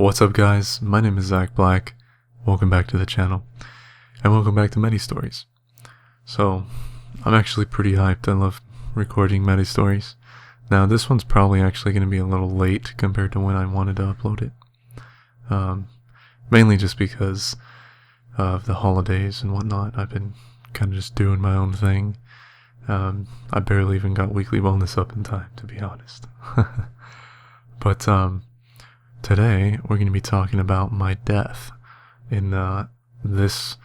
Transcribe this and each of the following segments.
What's up, guys? My name is Zach Black. Welcome back to the channel, and welcome back to MediStories. So, I'm actually pretty hyped. I love recording MediStories. Now, this one's probably actually going to be a little late compared to when I wanted to upload it. Mainly just because of the holidays and whatnot. I've been kind of just doing my own thing. I barely even got weekly bonus up in time, to be honest. But, today, we're going to be talking about my death in this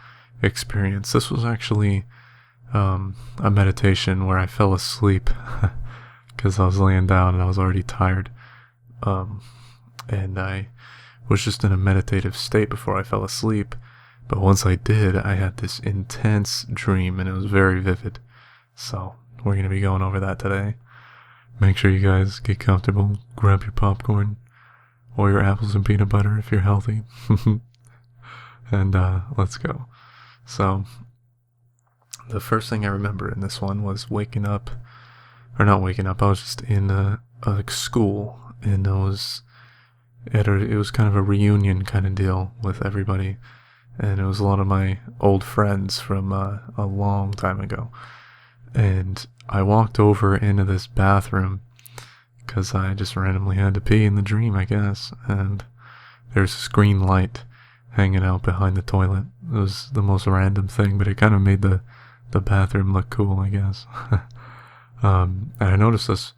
experience. This was actually a meditation where I fell asleep because I was laying down and I was already tired. And I was just in a meditative state before I fell asleep. But once I did, I had this intense dream and it was very vivid. So we're going to be going over that today. Make sure you guys get comfortable, grab your popcorn, or your apples and peanut butter if you're healthy. And let's go. So, the first thing I remember in this one was waking up, or not waking up, I was just in a school, and it was kind of a reunion kind of deal with everybody, and it was a lot of my old friends from a long time ago. And I walked over into this bathroom because I just randomly had to pee in the dream, I guess, and there's this green light hanging out behind the toilet. It was the most random thing, but it kind of made the bathroom look cool, I guess. And I noticed this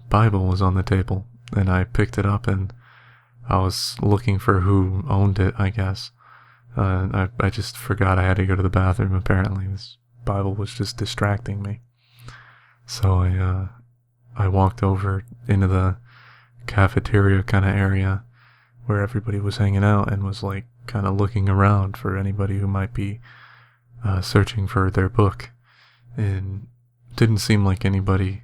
Bible was on the table, and I picked it up, and I was looking for who owned it, I guess. I just forgot I had to go to the bathroom, apparently. This Bible was just distracting me. So I walked over into the cafeteria kind of area where everybody was hanging out and was like kind of looking around for anybody who might be searching for their book. And didn't seem like anybody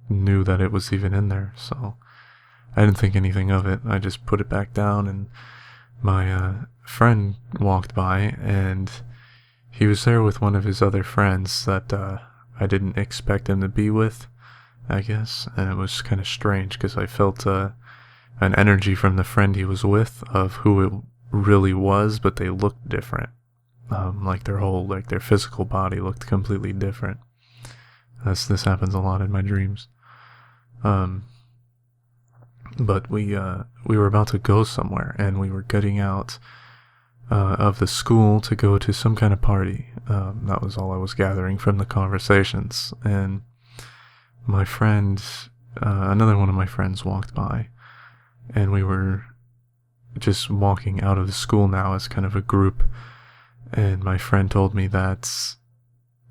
knew that it was even in there. So I didn't think anything of it. I just put it back down, and my friend walked by, and he was there with one of his other friends that I didn't expect him to be with, I guess, and it was kind of strange because I felt an energy from the friend he was with of who it really was, but they looked different. Like their physical body looked completely different. This happens a lot in my dreams. But we were about to go somewhere, and we were getting out of the school to go to some kind of party. That was all I was gathering from the conversations. And my friend, another one of my friends walked by, and we were just walking out of the school now as kind of a group. And my friend told me that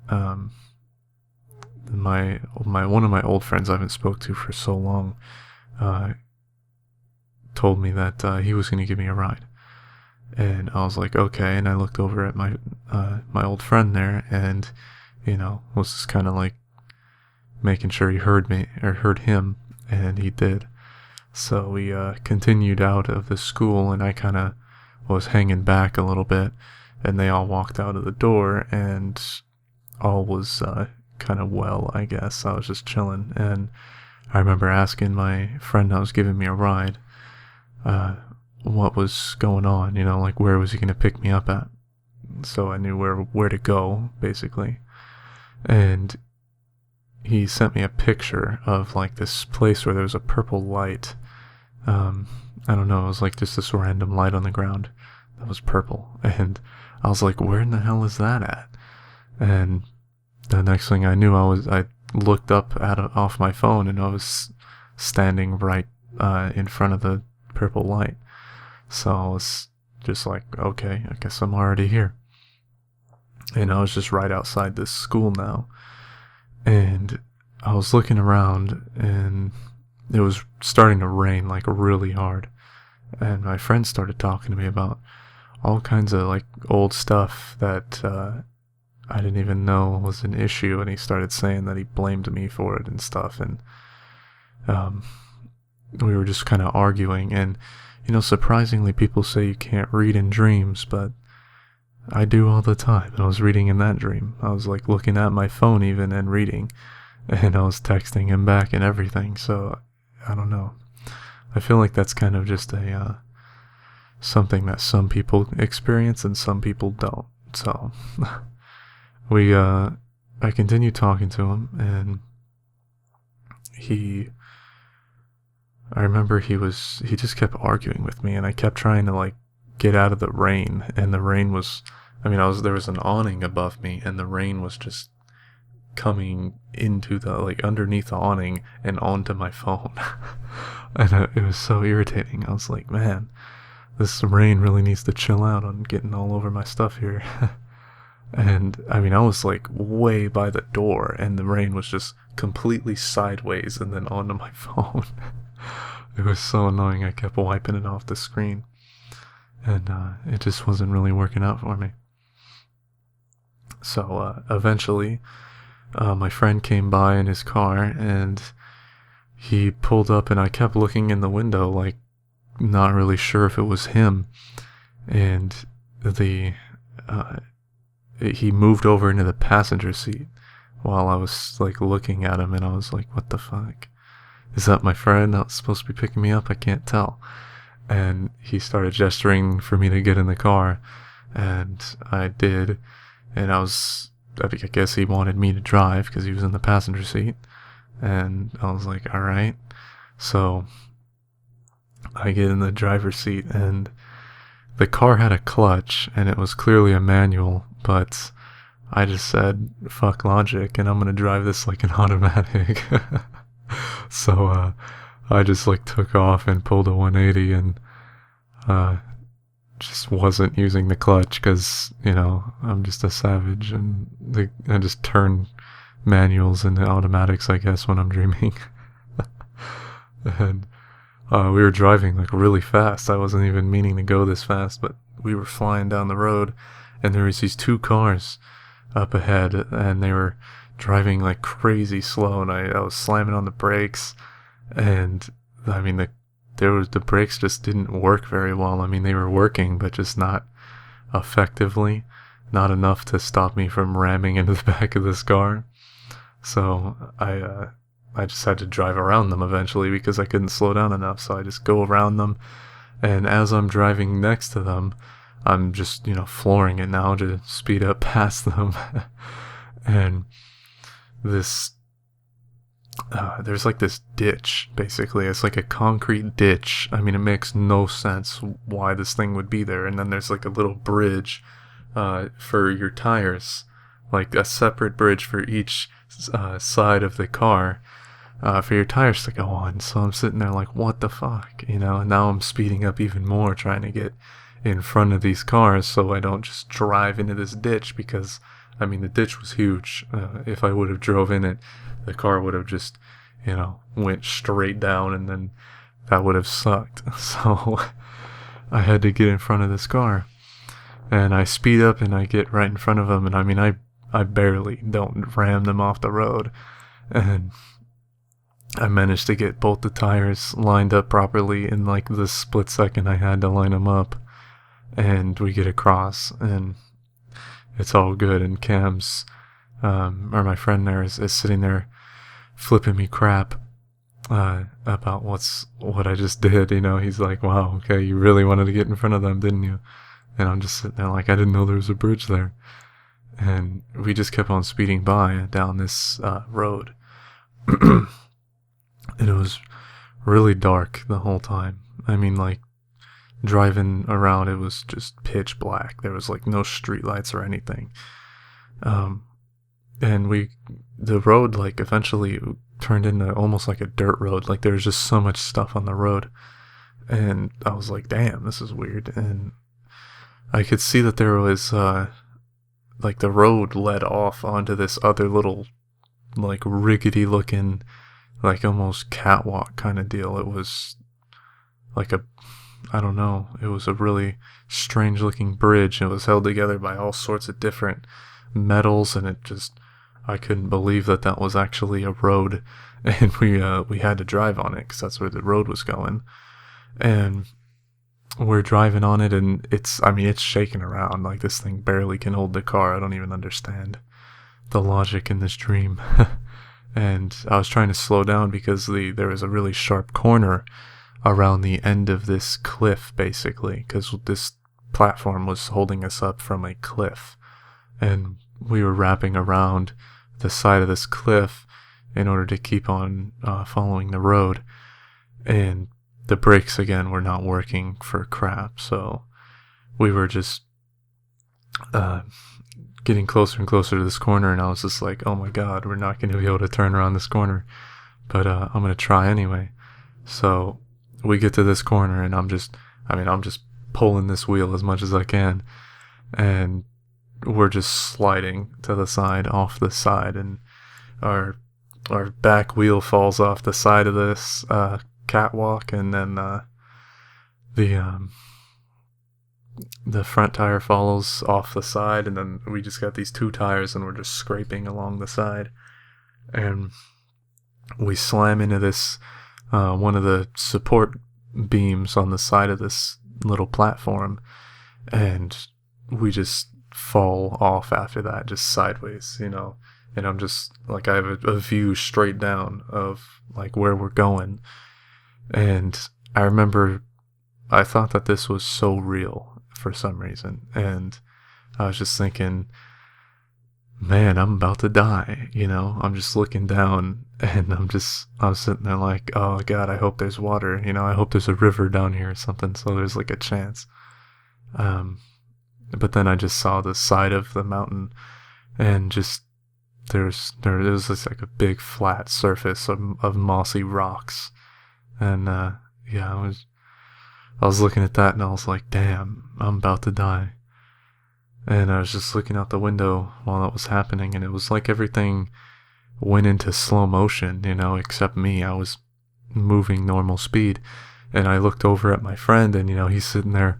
one of my old friends I haven't spoke to for so long told me that he was going to give me a ride. And I was like, okay. And I looked over at my old friend there, and was just kind of like making sure he heard me or heard him, and he did. So we continued out of the school, and I kind of was hanging back a little bit, and they all walked out of the door, and all was kind of well, I guess. I was just chilling, and I remember asking my friend that was giving me a ride what was going on, like where was he going to pick me up at, so I knew where to go, basically. And he sent me a picture of like this place where there was a purple light. I don't know, it was like just this random light on the ground that was purple, and I was like, where in the hell is that at? And the next thing I knew, I looked up off my phone, and I was standing right in front of the purple light. So I was just like, okay, I guess I'm already here. And I was just right outside this school now. And I was looking around, and it was starting to rain like really hard. And my friend started talking to me about all kinds of like old stuff that I didn't even know was an issue. And he started saying that he blamed me for it and stuff. And we were just kind of arguing. And surprisingly, people say you can't read in dreams, but I do all the time. And I was reading in that dream. I was like looking at my phone even and reading, and I was texting him back and everything. So I don't know. I feel like that's kind of just a something that some people experience and some people don't. So we I continued talking to him, and I remember he just kept arguing with me, and I kept trying to like get out of the rain, and the rain was, there was an awning above me, and the rain was just coming into the, like, underneath the awning and onto my phone. And it was so irritating. I was like, man, this rain really needs to chill out on getting all over my stuff here. And I was like way by the door, and the rain was just completely sideways and then onto my phone. It was so annoying. I kept wiping it off the screen, and it just wasn't really working out for me. So eventually, my friend came by in his car, and he pulled up, and I kept looking in the window, like, not really sure if it was him. And he moved over into the passenger seat while I was like looking at him, and I was like, what the fuck? Is that my friend that was supposed to be picking me up? I can't tell. And he started gesturing for me to get in the car, and I did. And I guess he wanted me to drive because he was in the passenger seat. And I was like, all right. So I get in the driver's seat, and the car had a clutch, and it was clearly a manual, but I just said, fuck logic, and I'm gonna drive this like an automatic. So I just like took off and pulled a 180, and just wasn't using the clutch because, I'm just a savage, and I just turn manuals into automatics, I guess, when I'm dreaming. And we were driving like really fast. I wasn't even meaning to go this fast, but we were flying down the road, and there was these two cars up ahead, and they were driving like crazy slow, and I was slamming on the brakes, and the brakes just didn't work very well. They were working, but just not effectively, not enough to stop me from ramming into the back of this car. So I just had to drive around them eventually because I couldn't slow down enough. So I just go around them, and as I'm driving next to them, I'm just, flooring it now to speed up past them. And there's like this ditch, basically. It's like a concrete ditch. It makes no sense why this thing would be there. And then there's like a little bridge for your tires, like a separate bridge for each side of the car, for your tires to go on. So I'm sitting there like, what the fuck, and now I'm speeding up even more, trying to get in front of these cars so I don't just drive into this ditch, because the ditch was huge. If I would have drove in it, the car would have just, went straight down, and then that would have sucked. So I had to get in front of this car, and I speed up, and I get right in front of them, and I barely don't ram them off the road, and I managed to get both the tires lined up properly in like the split second I had to line them up, and we get across, and it's all good. And Cam's, or my friend there, is sitting there flipping me crap about what I just did. He's like, wow, okay, you really wanted to get in front of them, didn't you? And I'm just sitting there like, I didn't know there was a bridge there. And we just kept on speeding by down this road. And it was really dark the whole time. Driving around, it was just pitch black. There was like no street lights or anything. And the road like eventually turned into almost like a dirt road. Like there was just so much stuff on the road. And I was like, damn, this is weird. And I could see that there was like the road led off onto this other little like rickety looking, like almost catwalk kind of deal. It was like it was a really strange looking bridge. It was held together by all sorts of different metals, and I couldn't believe that was actually a road, and we had to drive on it because that's where the road was going. And we're driving on it, and it's shaking around. Like this thing barely can hold the car. I don't even understand the logic in this dream. And I was trying to slow down because there was a really sharp corner around the end of this cliff, basically, because this platform was holding us up from a cliff, and we were wrapping around the side of this cliff in order to keep on following the road, and the brakes again were not working for crap, so we were just getting closer and closer to this corner, and I was just like, oh my god, we're not going to be able to turn around this corner, but I'm going to try anyway. So we get to this corner, and I'm just pulling this wheel as much as I can, and we're just sliding to the side, off the side, and our back wheel falls off the side of this catwalk, and then the front tire follows off the side, and then we just got these two tires, and we're just scraping along the side, and we slam into this one of the support beams on the side of this little platform, and we just fall off after that, just sideways, and I'm just like, I have a view straight down of like where we're going, and I remember I thought that this was so real for some reason, and I was just thinking, man, I'm about to die, I'm just looking down, and I was sitting there like, oh god, I hope there's water, I hope there's a river down here or something, so there's like a chance. But then I just saw the side of the mountain, and just there was just like a big flat surface of mossy rocks, and yeah, I was looking at that, and I was like, damn, I'm about to die. And I was just looking out the window while that was happening, and it was like everything went into slow motion, except me. I was moving normal speed, and I looked over at my friend, and he's sitting there.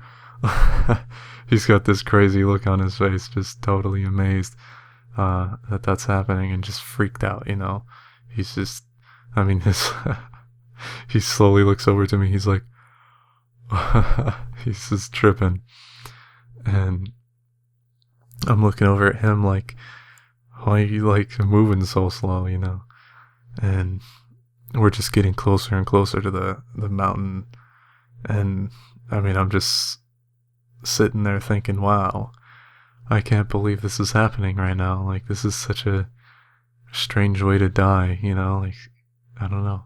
He's got this crazy look on his face, just totally amazed that's happening, and just freaked out. He's just, he slowly looks over to me. He's like, he's just tripping, and I'm looking over at him like, why are you like moving so slow, and we're just getting closer and closer to the mountain, and I'm just sitting there thinking, wow, I can't believe this is happening right now, like this is such a strange way to die, like, I don't know,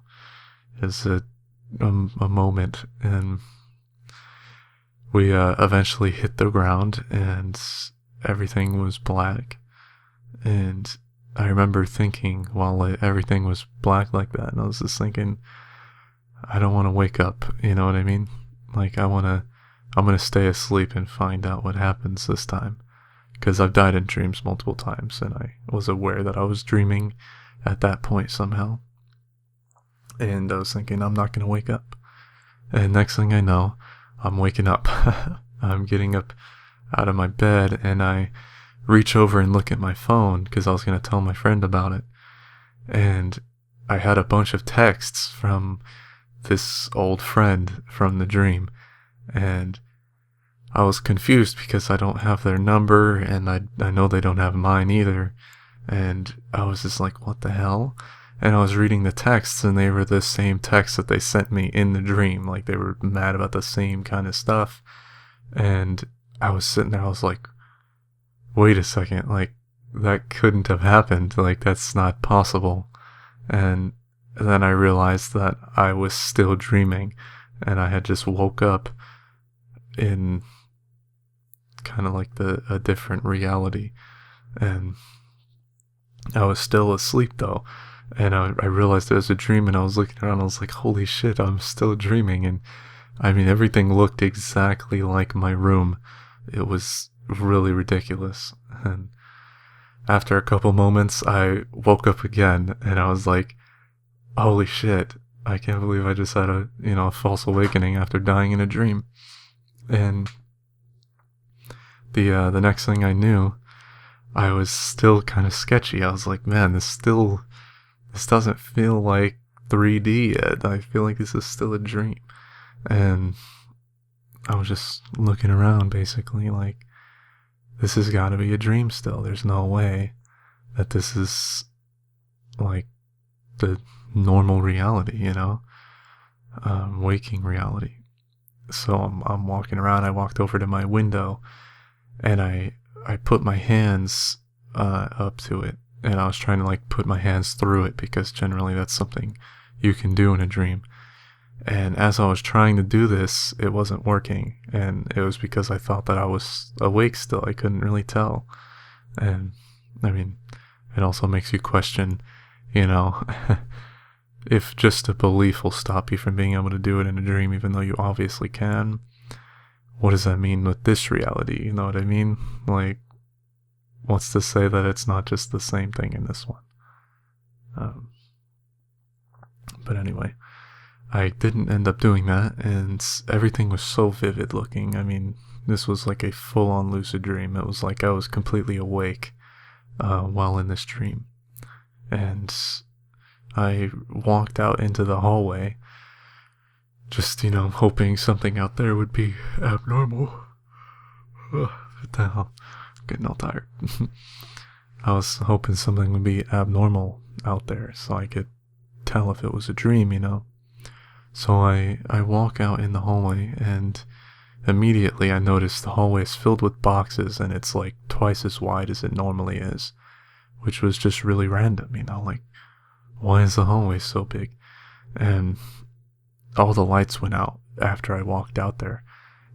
it's a moment, and we eventually hit the ground, and everything was black, and I remember thinking while everything was black like that, and I was just thinking, I don't want to wake up, you know what I mean? Like, I'm gonna stay asleep and find out what happens this time, because I've died in dreams multiple times, and I was aware that I was dreaming at that point somehow, and I was thinking, I'm not gonna wake up, and next thing I know, I'm waking up. I'm getting up out of my bed, and I reach over and look at my phone because I was going to tell my friend about it, and I had a bunch of texts from this old friend from the dream, and I was confused because I don't have their number, and I know they don't have mine either, and I was just like, what the hell? And I was reading the texts, and they were the same texts that they sent me in the dream, like they were mad about the same kind of stuff, and I was sitting there, I was like, wait a second, like, that couldn't have happened, like, that's not possible. And then I realized that I was still dreaming, and I had just woke up in kind of like a different reality, and I was still asleep though, and I realized it was a dream, and I was looking around, and I was like, holy shit, I'm still dreaming, and everything looked exactly like my room. It was really ridiculous, and after a couple moments, I woke up again, and I was like, holy shit, I can't believe I just had a false awakening after dying in a dream. And the next thing I knew, I was still kind of sketchy. I was like, man, this doesn't feel like 3D yet. I feel like this is still a dream. And I was just looking around, basically, like, this has got to be a dream still. There's no way that this is like the normal reality, waking reality. So I'm walking around. I walked over to my window, and I put my hands up to it, and I was trying to like put my hands through it because generally that's something you can do in a dream. And as I was trying to do this, it wasn't working, and it was because I thought that I was awake still. I couldn't really tell. And I mean, it also makes you question, you know, if just a belief will stop you from being able to do it in a dream, even though you obviously can. What does that mean with this reality? You know what I mean? Like, what's to say that it's not just the same thing in this one? But anyway, I didn't end up doing that, and everything was so vivid looking. I mean, this was like a full-on lucid dream. It was like I was completely awake while in this dream. And I walked out into the hallway, just, hoping something out there would be abnormal. Ugh, what the hell? I'm getting all tired. I was hoping something would be abnormal out there so I could tell if it was a dream, So I walk out in the hallway, and immediately I notice the hallway is filled with boxes, and it's like twice as wide as it normally is, which was just really random, like, why is the hallway so big? And all the lights went out after I walked out there,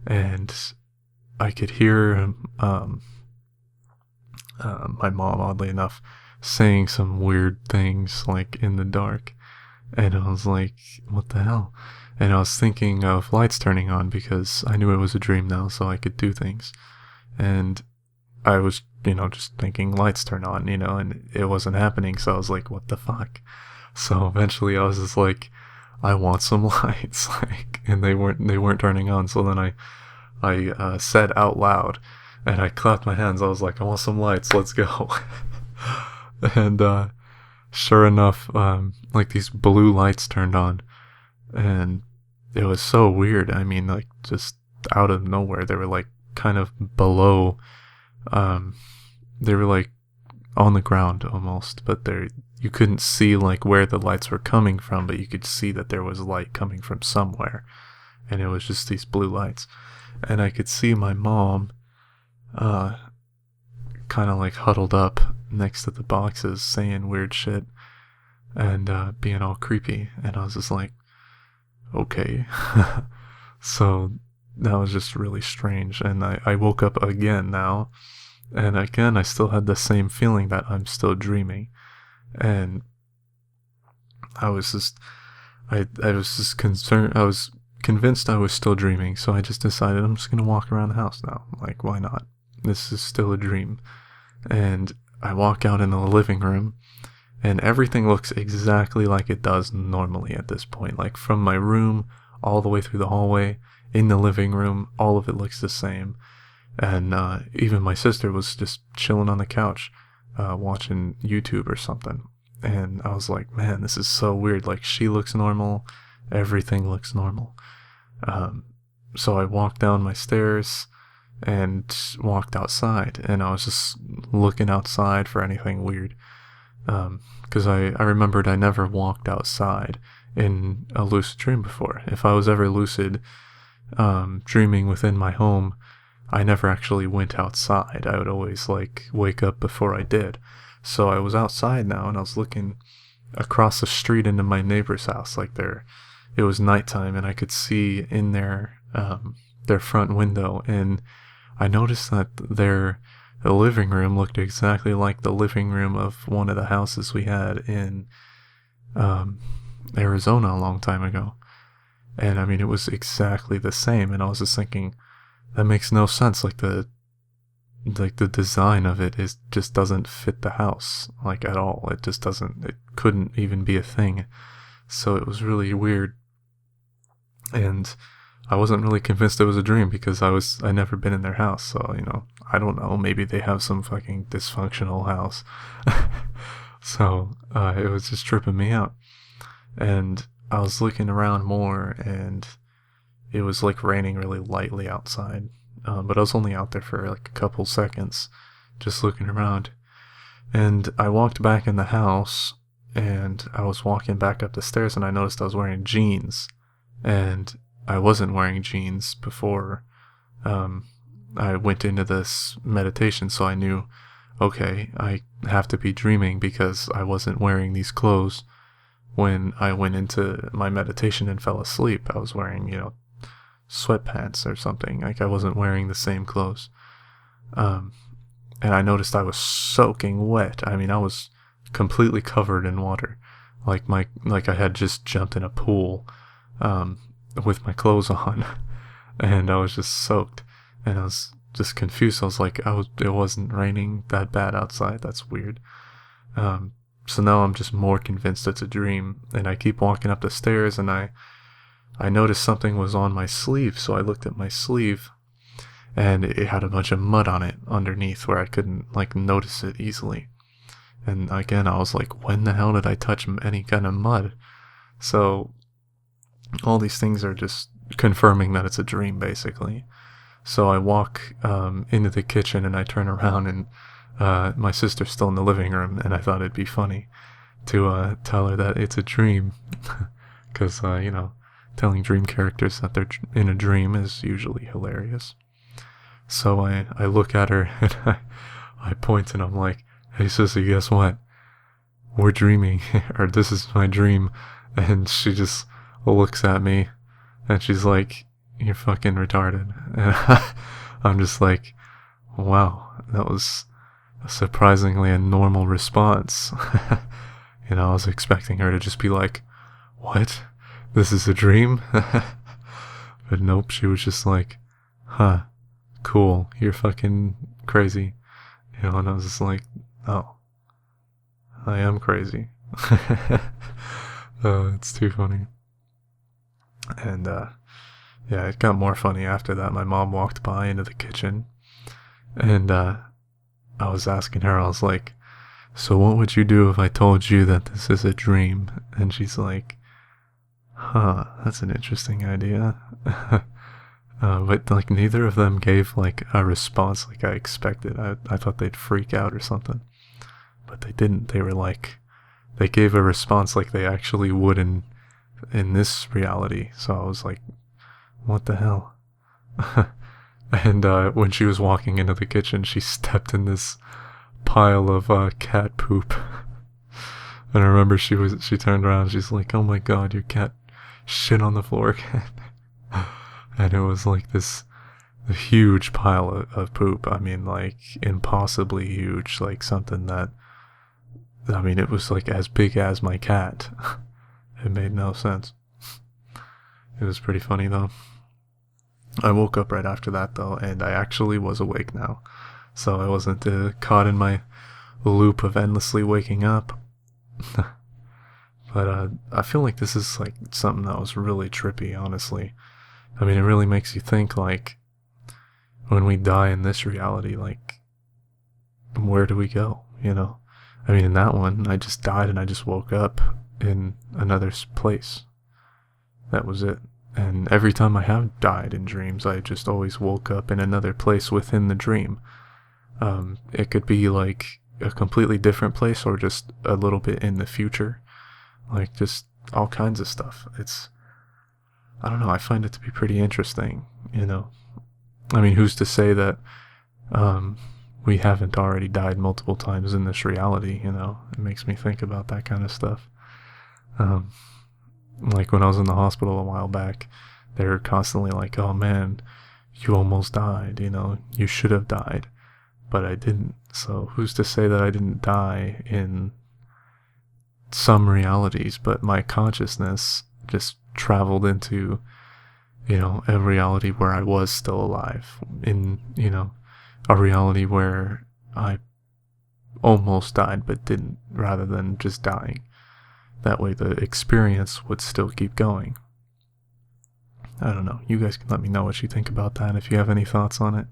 and I could hear my mom, oddly enough, saying some weird things, like, in the dark. And I was like, what the hell? And I was thinking of lights turning on because I knew it was a dream now, so I could do things. And I was, just thinking lights turn on, and it wasn't happening, so I was like, what the fuck? So eventually I was just like, I want some lights, like, and they weren't turning on. So then I said out loud, and I clapped my hands. I was like, I want some lights, let's go. And sure enough, like, these blue lights turned on, and it was so weird. I mean, like, just out of nowhere. They were like kind of below, they were like on the ground almost, but you couldn't see like where the lights were coming from, but you could see that there was light coming from somewhere, and it was just these blue lights. And I could see my mom kind of like huddled up next to the boxes saying weird shit and being all creepy, and I was just like, okay. So that was just really strange, and I woke up again now, and again I still had the same feeling that I'm still dreaming, and I was just concerned. I was convinced I was still dreaming, so I just decided I'm just gonna walk around the house now. Like, why not? This is still a dream. And I walk out in the living room, and everything looks exactly like it does normally at this point. Like, from my room all the way through the hallway, in the living room, all of it looks the same. And even my sister was just chilling on the couch, watching YouTube or something. And I was like, man, this is so weird. Like, she looks normal, everything looks normal. So I walked down my stairs and walked outside, and I was just looking outside for anything weird. Because I remembered I never walked outside in a lucid dream before. If I was ever lucid dreaming within my home, I never actually went outside. I would always like wake up before I did. So I was outside now, and I was looking across the street into my neighbor's house. Like, it was nighttime, and I could see in their front window, and I noticed that the living room looked exactly like the living room of one of the houses we had in Arizona a long time ago. And I mean, it was exactly the same, and I was just thinking, that makes no sense. Like, the design of it just doesn't fit the house, like, at all. It just doesn't, it couldn't even be a thing. So it was really weird. And I wasn't really convinced it was a dream because I never been in their house. So, I don't know, maybe they have some fucking dysfunctional house. So, it was just tripping me out. And I was looking around more, and it was like raining really lightly outside. But I was only out there for like a couple seconds, just looking around. And I walked back in the house, and I was walking back up the stairs, and I noticed I was wearing jeans. and I wasn't wearing jeans before I went into this meditation, so I knew, okay, I have to be dreaming because I wasn't wearing these clothes when I went into my meditation and fell asleep. I was wearing, sweatpants or something. Like, I wasn't wearing the same clothes. And I noticed I was soaking wet. I mean, I was completely covered in water. Like I had just jumped in a pool, with my clothes on, and I was just soaked, and I was just confused. I was like, it wasn't raining that bad outside. That's weird. So now I'm just more convinced it's a dream, and I keep walking up the stairs, and I noticed something was on my sleeve, so I looked at my sleeve, and it had a bunch of mud on it underneath where I couldn't, notice it easily. And again, I was like, when the hell did I touch any kind of mud? So all these things are just confirming that it's a dream, basically. So I walk into the kitchen, and I turn around, and my sister's still in the living room, and I thought it'd be funny to tell her that it's a dream, because, telling dream characters that they're in a dream is usually hilarious. So I look at her, and I point, and I'm like, hey, sissy, guess what? We're dreaming, or this is my dream. And she just looks at me, and she's like, you're fucking retarded. And I'm just like, wow, that was surprisingly a normal response. I was expecting her to just be like, what? This is a dream? But nope, she was just like, huh, cool, you're fucking crazy. And I was just like, oh, I am crazy. It's too funny. And yeah, it got more funny after that. My mom walked by into the kitchen, and I was asking her, I was like, so what would you do if I told you that this is a dream? And she's like, huh, that's an interesting idea. But neither of them gave a response like I expected. I thought they'd freak out or something, but they didn't. They were they gave a response like they actually would in this reality. So I was like, what the hell? And when she was walking into the kitchen, she stepped in this pile of cat poop. And I remember she turned around, she's like, oh my god, your cat shit on the floor again. And it was this huge pile of poop. I mean, impossibly huge, something that, I mean, it was as big as my cat. It made no sense. It was pretty funny though. I woke up right after that though, and I actually was awake now. So I wasn't caught in my loop of endlessly waking up. But I feel like this is something that was really trippy, honestly. I mean, it really makes you think when we die in this reality, where do we go, I mean, in that one, I just died and I just woke up in another place. That was it. And every time I have died in dreams, I just always woke up in another place within the dream. It could be a completely different place, or just a little bit in the future. Just all kinds of stuff. I don't know, I find it to be pretty interesting, I mean, who's to say that we haven't already died multiple times in this reality, It makes me think about that kind of stuff. When I was in the hospital a while back, they were constantly like, oh man, you almost died, you should have died, but I didn't. So who's to say that I didn't die in some realities, but my consciousness just traveled into, a reality where I was still alive, in, a reality where I almost died but didn't, rather than just dying. That way the experience would still keep going. I don't know. You guys can let me know what you think about that if you have any thoughts on it.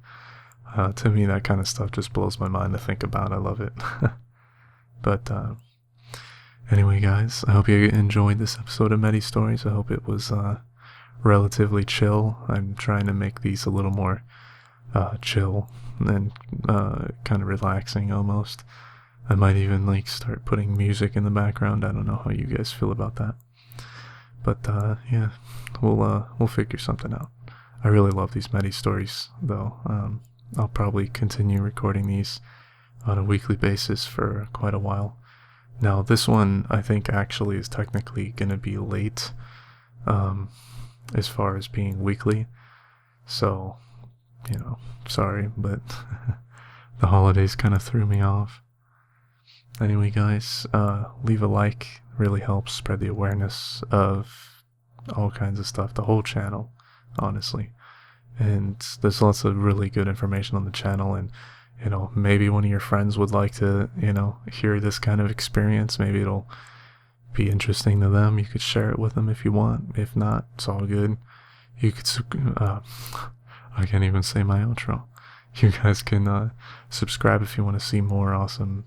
To me, that kind of stuff just blows my mind to think about. I love it. But anyway, guys, I hope you enjoyed this episode of MediStories. I hope it was relatively chill. I'm trying to make these a little more chill and kind of relaxing almost. I might even start putting music in the background. I don't know how you guys feel about that. But yeah, we'll figure something out. I really love these MediStories though. I'll probably continue recording these on a weekly basis for quite a while. Now this one I think actually is technically gonna be late, as far as being weekly. So, sorry, but the holidays kind of threw me off. Anyway, guys, leave a like. Really helps spread the awareness of all kinds of stuff, the whole channel, honestly. And there's lots of really good information on the channel, and maybe one of your friends would like to hear this kind of experience. Maybe it'll be interesting to them. You could share it with them if you want. If not, it's all good. You could I can't even say my outro. You guys can subscribe if you want to see more awesome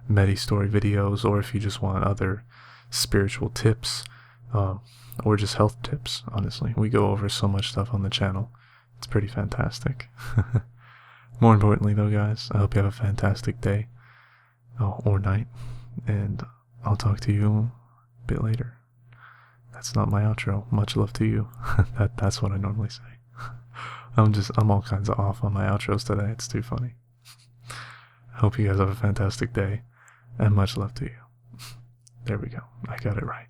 MediStory videos, or if you just want other spiritual tips, or just health tips. Honestly, we go over so much stuff on the channel. It's pretty fantastic. More importantly though, guys, I hope you have a fantastic day, or night, and I'll talk to you a bit later. That's not my outro. Much love to you. That's what I normally say. I'm all kinds of off on my outros today. It's too funny. I hope you guys have a fantastic day, and much love to you. There we go. I got it right.